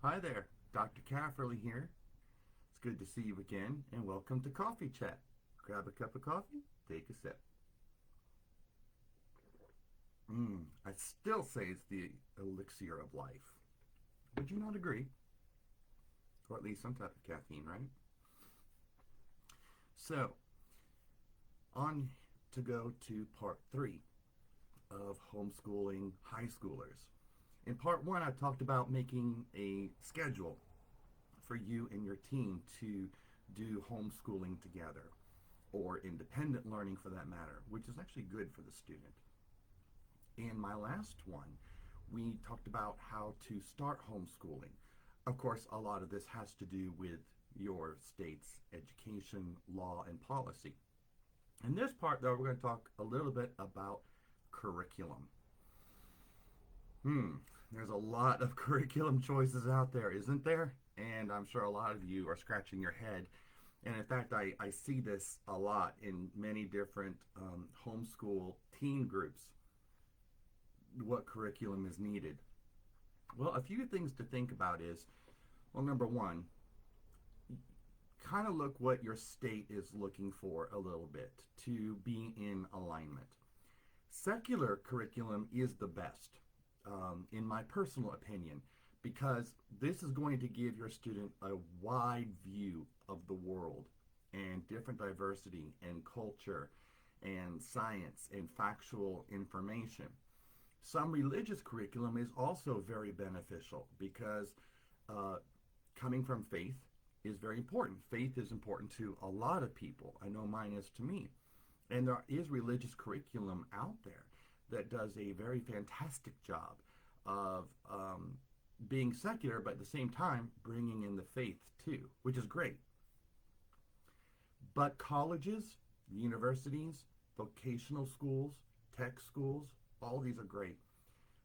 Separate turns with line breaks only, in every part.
Hi there, Dr. Kafferly here. It's good to see you again, and welcome to Coffee Chat. Grab a cup of coffee, take a sip. I still say it's the elixir of life. Would you not agree? Or at least some type of caffeine, right? So, on to go to part 3 of homeschooling high schoolers. In part 1, I talked about making a schedule for you and your team to do homeschooling together, or independent learning for that matter, which is actually good for the student. In my last one, we talked about how to start homeschooling. Of course, a lot of this has to do with your state's education, law, and policy. In this part, though, we're going to talk a little bit about curriculum. There's a lot of curriculum choices out there, isn't there? And I'm sure a lot of you are scratching your head. And in fact, I see this a lot in many different homeschool teen groups. What curriculum is needed? Well, a few things to think about is, well, number one, kind of look what your state is looking for a little bit to be in alignment. Secular curriculum is the best, in my personal opinion, because this is going to give your student a wide view of the world and different diversity and culture and science and factual information. Some religious curriculum is also very beneficial because coming from faith is very important. Faith is important to a lot of people. I know mine is to me. And there is religious curriculum out there that does a very fantastic job of being secular, but at the same time bringing in the faith too, which is great. But colleges, universities, vocational schools, tech schools, all these are great.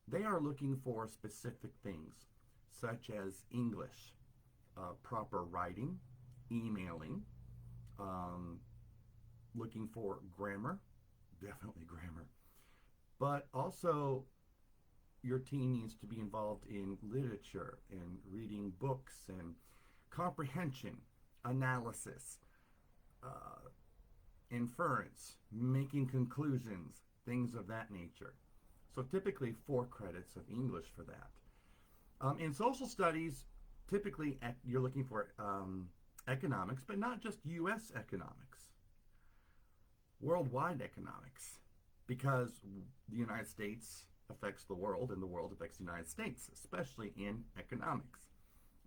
They are looking for specific things, such as English, proper writing, emailing, looking for grammar, definitely grammar, but also your teen needs to be involved in literature and reading books and comprehension, analysis, inference, making conclusions, things of that nature. So typically 4 credits of English for that. In social studies, typically you're looking for economics, but not just U.S. economics, worldwide economics, because the United States affects the world and the world affects the United States, especially in economics.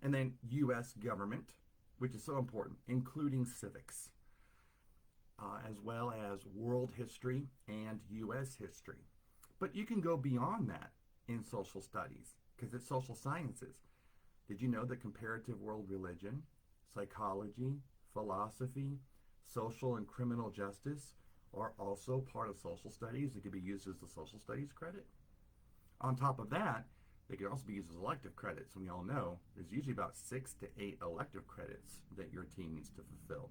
And then U.S. government, which is so important, including civics, as well as world history and U.S. history. But you can go beyond that in social studies because it's social sciences. Did you know that comparative world religion, psychology, philosophy, social and criminal justice are also part of social studies and can be used as the social studies credit? On top of that, they can also be used as elective credits. And we all know there's usually about 6 to 8 elective credits that your team needs to fulfill.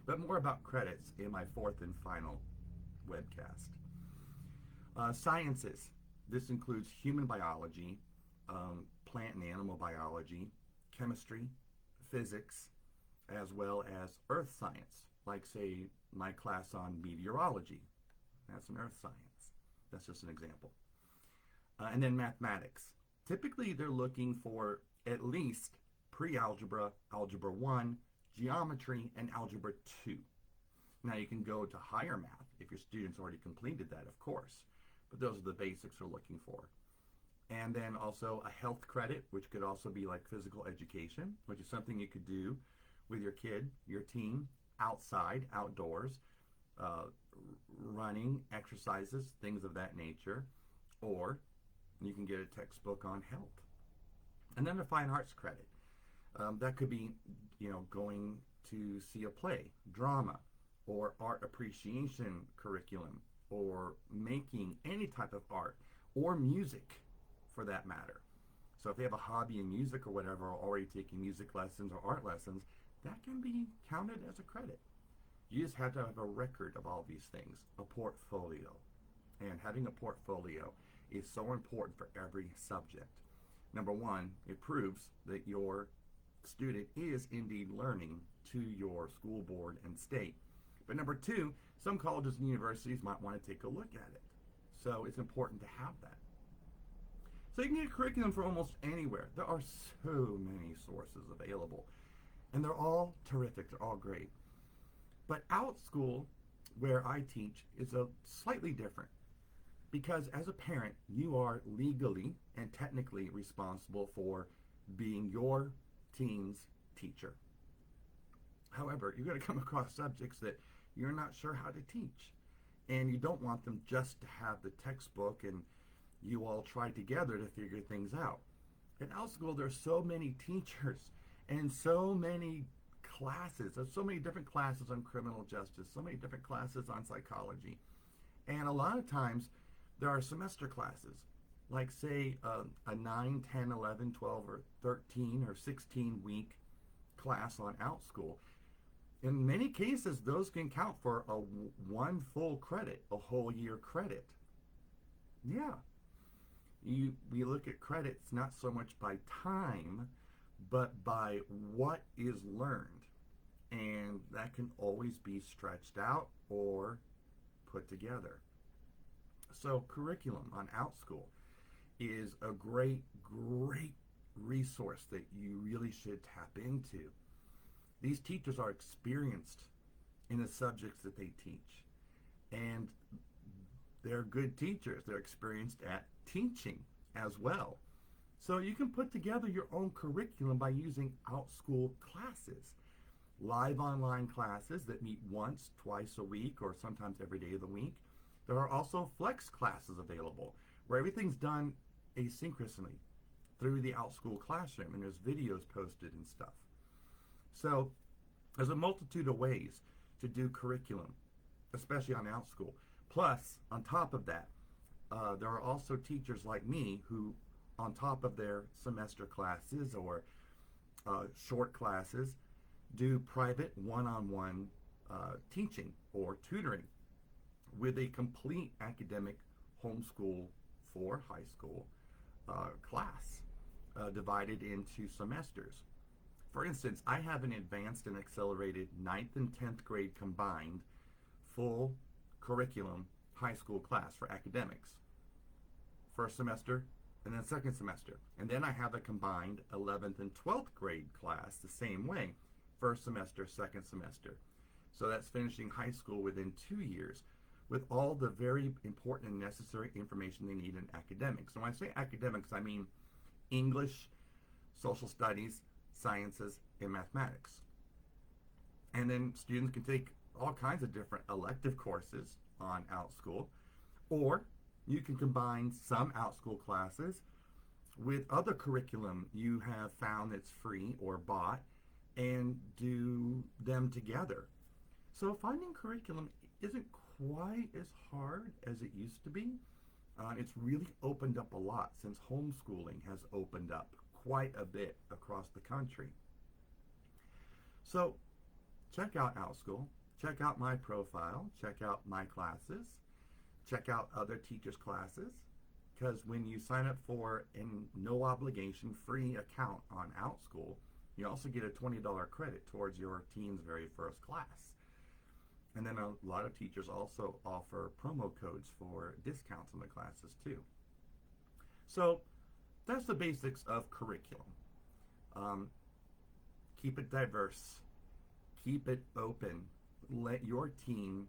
But more about credits in my 4th and final webcast. Sciences. This includes human biology, plant and animal biology, chemistry, physics, as well as earth science, like, say, my class on meteorology. That's an earth science. That's just an example. And then mathematics. Typically, they're looking for at least pre-algebra, algebra 1, geometry, and algebra 2. Now, you can go to higher math if your student's already completed that, of course. But those are the basics we're looking for. And then also a health credit, which could also be like physical education, which is something you could do with your kid, your teen, outside, outdoors, running, exercises, things of that nature. Or you can get a textbook on health. And then a fine arts credit. That could be, going to see a play, drama, or art appreciation curriculum, or making any type of art, or music for that matter. So if they have a hobby in music or whatever, or already taking music lessons or art lessons, that can be counted as a credit. You just have to have a record of all these things, a portfolio. And having a portfolio is so important for every subject. Number one, it proves that your student is indeed learning to your school board and state. But number two, some colleges and universities might want to take a look at it. So it's important to have that. So you can get a curriculum from almost anywhere. There are so many sources available. And they're all terrific. They're all great. But Outschool, where I teach, is a slightly different. Because as a parent, you are legally and technically responsible for being your teen's teacher. However, you're going to come across subjects that you're not sure how to teach. And you don't want them just to have the textbook and you all try together to figure things out. At Outschool, there's so many teachers and so many classes. There's so many different classes on criminal justice, so many different classes on psychology. And a lot of times, there are semester classes, like say a 9, 10, 11, 12, or 13 or 16 week class on Outschool. In many cases, those can count for one full credit, a whole year credit. Yeah. We look at credits not so much by time, but by what is learned. And that can always be stretched out or put together. So curriculum on Outschool is a great, great resource that you really should tap into. These teachers are experienced in the subjects that they teach. And they're good teachers. They're experienced at teaching as well. So you can put together your own curriculum by using Outschool classes. Live online classes that meet once, twice a week, or sometimes every day of the week. There are also flex classes available where everything's done asynchronously through the Outschool classroom and there's videos posted and stuff. So there's a multitude of ways to do curriculum, especially on Outschool. Plus, on top of that, there are also teachers like me who, on top of their semester classes or short classes, do private one-on-one teaching or tutoring with a complete academic homeschool for high school class divided into semesters. For instance, I have an advanced and accelerated 9th and 10th grade combined full curriculum high school class for academics. First semester and then second semester. And then I have a combined 11th and 12th grade class the same way. First semester, second semester. So that's finishing high school within 2 years with all the very important and necessary information they need in academics. And when I say academics, I mean English, social studies, sciences, and mathematics. And then students can take all kinds of different elective courses on Outschool, or you can combine some Outschool classes with other curriculum you have found that's free or bought and do them together. So finding curriculum isn't quite as hard as it used to be. It's really opened up a lot since homeschooling has opened up quite a bit across the country. So check out Outschool, check out my profile, check out my classes, check out other teachers' classes, because when you sign up for a no obligation free account on Outschool, you also get a $20 credit towards your teen's very first class. And then a lot of teachers also offer promo codes for discounts on the classes too. So that's the basics of curriculum. Keep it diverse. Keep it open. Let your teen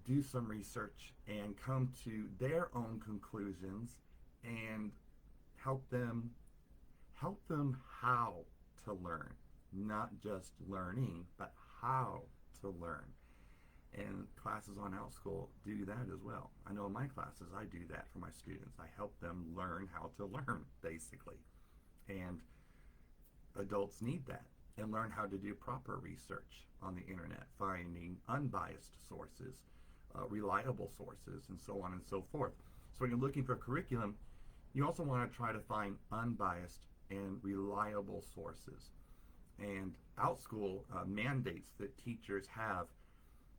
do some research and come to their own conclusions and help them how to learn. Not just learning, but how to learn. And classes on Outschool do that as well. I know in my classes I do that for my students. I help them learn how to learn, basically. And adults need that and learn how to do proper research on the internet, finding unbiased sources, reliable sources, and so on and so forth. So when you're looking for curriculum, you also want to try to find unbiased and reliable sources. And Outschool mandates that teachers have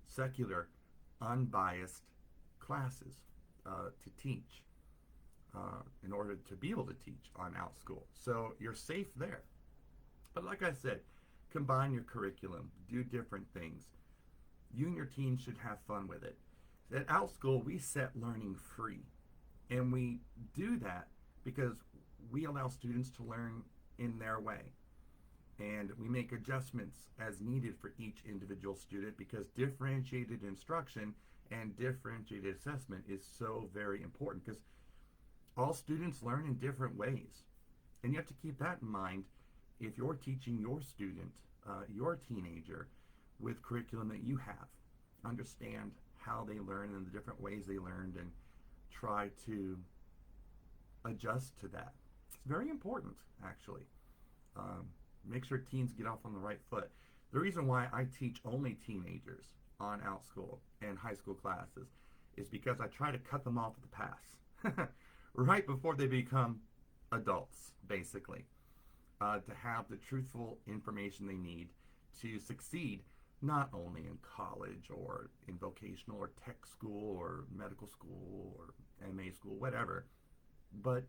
secular, unbiased classes to teach. in order to be able to teach on Outschool. So you're safe there. But like I said, combine your curriculum, do different things. You and your team should have fun with it. At Outschool, we set learning free. And we do that because we allow students to learn in their way. And we make adjustments as needed for each individual student because differentiated instruction and differentiated assessment is so very important because all students learn in different ways. And you have to keep that in mind if you're teaching your student, your teenager, with curriculum that you have. Understand how they learn and the different ways they learned and try to adjust to that. It's very important, actually. Make sure teens get off on the right foot. The reason why I teach only teenagers on Outschool and high school classes is because I try to cut them off at the pass right before they become adults, basically, to have the truthful information they need to succeed not only in college or in vocational or tech school or medical school or MA school, whatever, but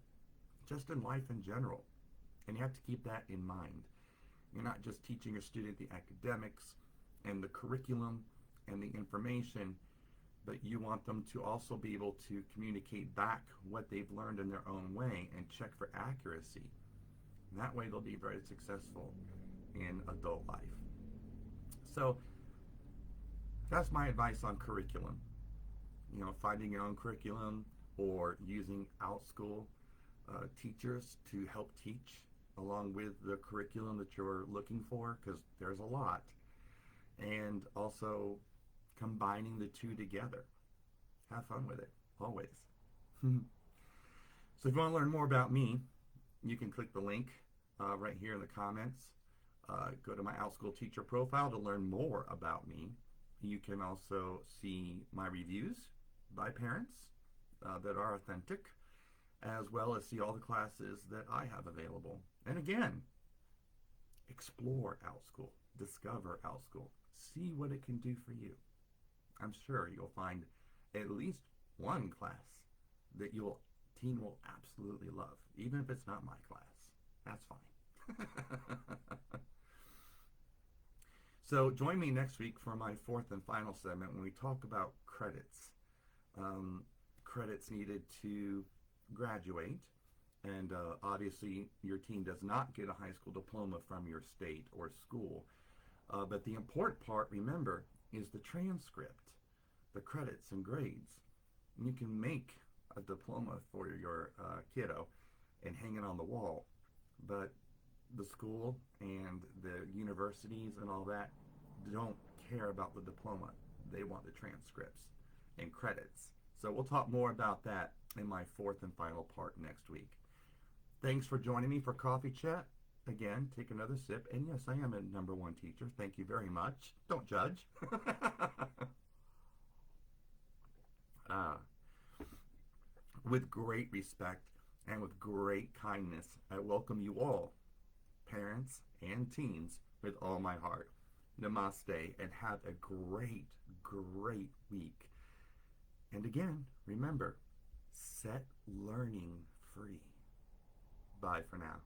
just in life in general. And you have to keep that in mind. You're not just teaching your student the academics and the curriculum and the information, but you want them to also be able to communicate back what they've learned in their own way and check for accuracy. And that way they'll be very successful in adult life. So that's my advice on curriculum. You know, finding your own curriculum or using Outschool teachers to help teach along with the curriculum that you're looking for, because there's a lot. And also combining the two together. Have fun with it, always. So if you want to learn more about me, you can click the link right here in the comments. Go to my Outschool teacher profile to learn more about me. You can also see my reviews by parents that are authentic, as well as see all the classes that I have available. And again, explore Outschool, discover Outschool, see what it can do for you. I'm sure you'll find at least one class that your teen will absolutely love, even if it's not my class. That's fine. So join me next week for my fourth and final segment when we talk about credits. Credits needed to graduate. And obviously your teen does not get a high school diploma from your state or school. But the important part, remember, is the transcript, the credits and grades. And you can make a diploma for your kiddo and hang it on the wall. But the school and the universities and all that don't care about the diploma. They want the transcripts and credits. So we'll talk more about that in my fourth and final part next week. Thanks for joining me for Coffee Chat. Again, take another sip. And yes, I am a number one teacher. Thank you very much. Don't judge. With great respect and with great kindness, I welcome you all, parents and teens, with all my heart. Namaste, and have a great, great week. And again, remember, set learning free. Bye for now.